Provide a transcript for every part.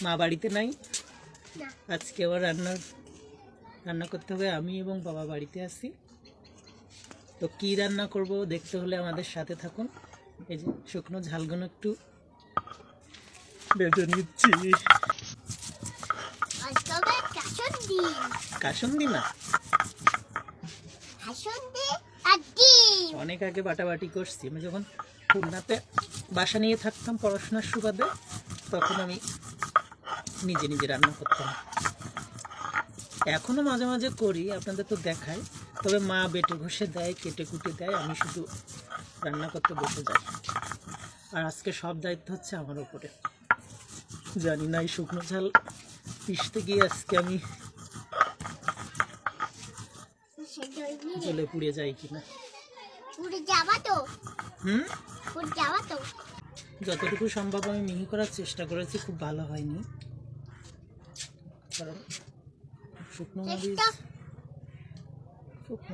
মা বাড়িতে নাই, আজকে আবার রান্না করতে হবে। আমি এবং বাবা বাড়িতে আছি, তো কি রান্না করব দেখতে হলে আমাদের সাথে থাকুন। এই যে শুকনো ঝালগুলো একটু বেজে নিচ্ছি। কাসুন্দি না, অনেক আগে বাটাবাটি করছি। আমি যখন খুলনাতে বাসা নিয়ে থাকতাম পড়াশোনার সুবাদে, তখন আমি নিজে নিজে রান্না করতাম। এখনো মাঝে মাঝে করি, আপনাদের তো দেখাই। তবে মা বেটে ঘষে দেয়, কেটে কুটে দেয়, আমি শুধু রান্না করতে বসে যাই। আর আজকে সব দায়িত্ব হচ্ছে আমার উপরে। জানি না এই শুকনো ঝাল পিষতে গিয়ে আজকে আমি জ্বলে পুড়ে যাই কিনা। যতটুকু সম্ভব আমি মিহি করার চেষ্টা করেছি, খুব ভালো হয়নি, কারণ শুকনো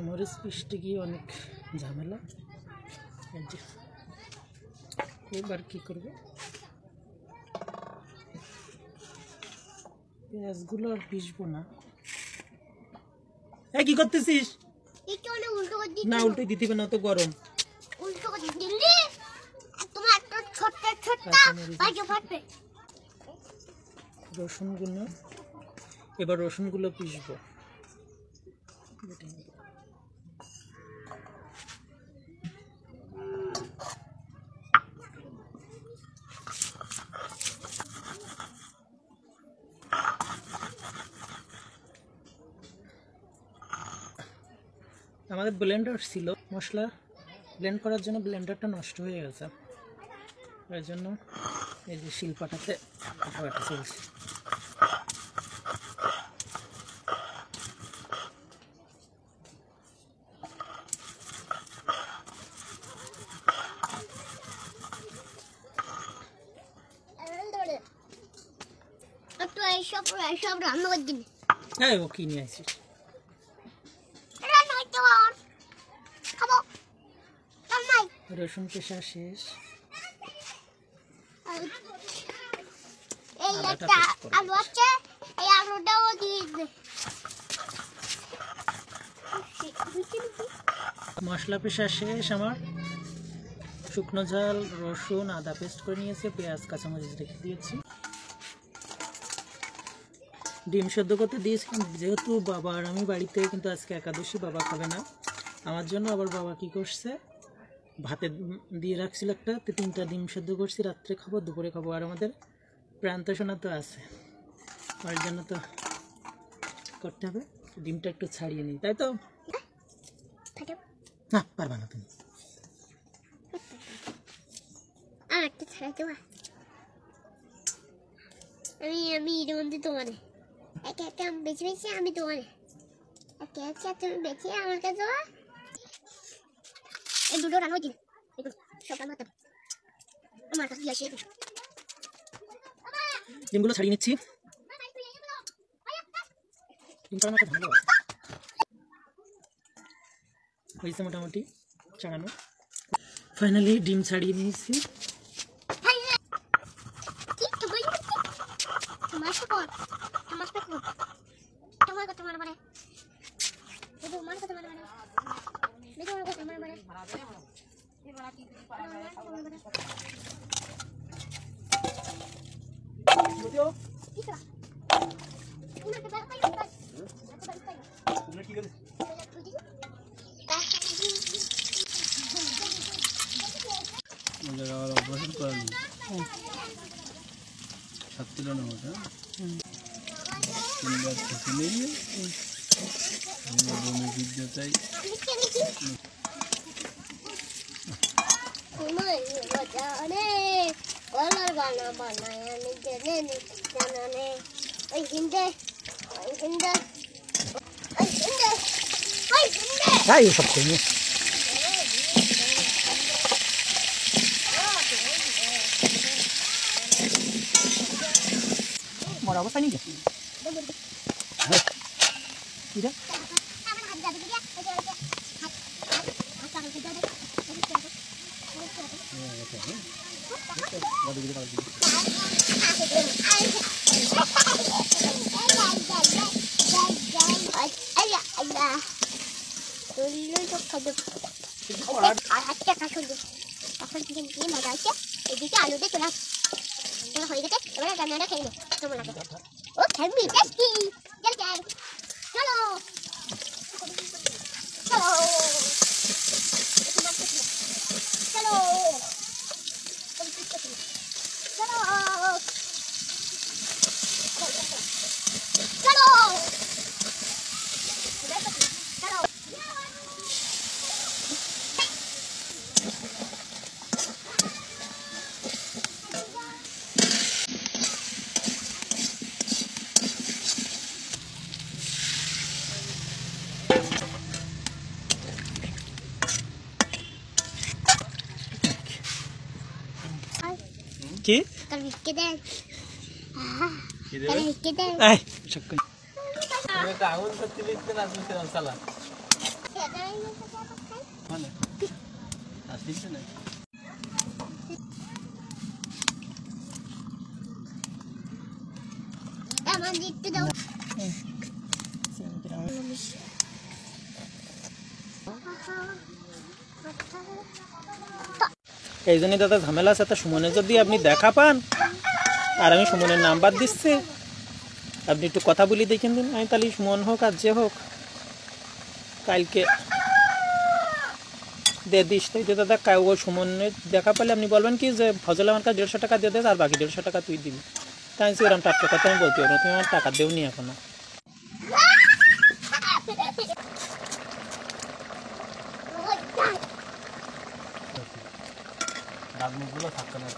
মরিচ পিষতে গিয়ে অনেক ঝামেলা। এবার কি করবো, পেঁয়াজগুলো আর পিষবো না। কি করতেছিস? না, উল্টো দিতে হবে না, তো গরম। রসুনগুলো, এবার রসুনগুলো পিষবো। আমাদের ব্লেন্ডার ছিল, মশলা ব্লেন্ড করার জন্য ব্লেন্ডারটা নষ্ট হয়ে গেছে, এর জন্য এই যে শিলপাটাতে বাটা চলছে। হ্যাঁ, ও কি নিয়ে আসিস? রসুন পেশা শেষ, মশলা পেশা শেষ আমার। শুকনো ঝাল, রসুন, আদা পেস্ট করে নিয়েছে, পেঁয়াজ কাঁচামরিচ রেখে দিয়েছি। ডিম সেদ্ধ করতে দিয়েছিলাম, যেহেতু বাবা আর আমি বাড়িতে, কিন্তু আজকে একাদশী, বাবা খাবে না। আমার জন্য আবার বাবা কি করছে, ভাতে দিয়ে রাখছিল একটা, 3টা ডিম সেদ্ধ করছি, রাত্রে খাবো, দুপুরে খাবো। আর আমাদের প্রান্তোষণা তো আছে, ওর জন্য তো করতে হবে। ডিমটা একটু ছাড়িয়ে নিই, তাই তো? না, পারবা না তুমি। আমি এর মধ্যে তোমার একটা বেছে বেছে, আমি তোমার তুমি বেছে আমার কাছে এই দুটো রান্না হচ্ছে সব রান্না আমার কাছে আসে। ডিমগুলো ছাড়িয়ে নিচ্ছি। ডিম ছাড়ানোটা ভালো হয়েছে মোটামুটি ছাড়ানো। ফাইনালি ডিম ছাড়িয়ে নিয়েছি। Ayo sabtunya. Mau apa nih? Tidak. আলু দিয়ে চলে আসছে হয়ে গেছে এবারে রান্নাটা খেয়ে নে কেমন লাগে ও হেভি টেস্টি চল চল চলো চলো চলো চলো কি Kami kita. Kami kita. এই সক্কই আগুন করতে লিখতে না আসছিলাম সালা মানে আসছে না Emang gitu dong. এই জন্যই দাদা ঝামেলা আছে তা সুমনের যদি আপনি দেখা পান আর আমি সুমনের নাম্বার দিচ্ছি আপনি একটু কথা বলি দেখেন দিন আমি তাহলে সুমন হোক আর যে হোক কালকে দিয়ে দিস তাই যে দাদা ওই সুমনের দেখা পেলে আপনি বলবেন কি যে ফজল আমার কাছে 150 টাকা দিয়ে দে আর বাকি 150 টাকা তুই দিবি তাই ওরকম টাটকা কথা আমি বলতে পারবো তুমি আমার টাকা দেওনি এখনো দাঁত মুখগুলো থাকতো না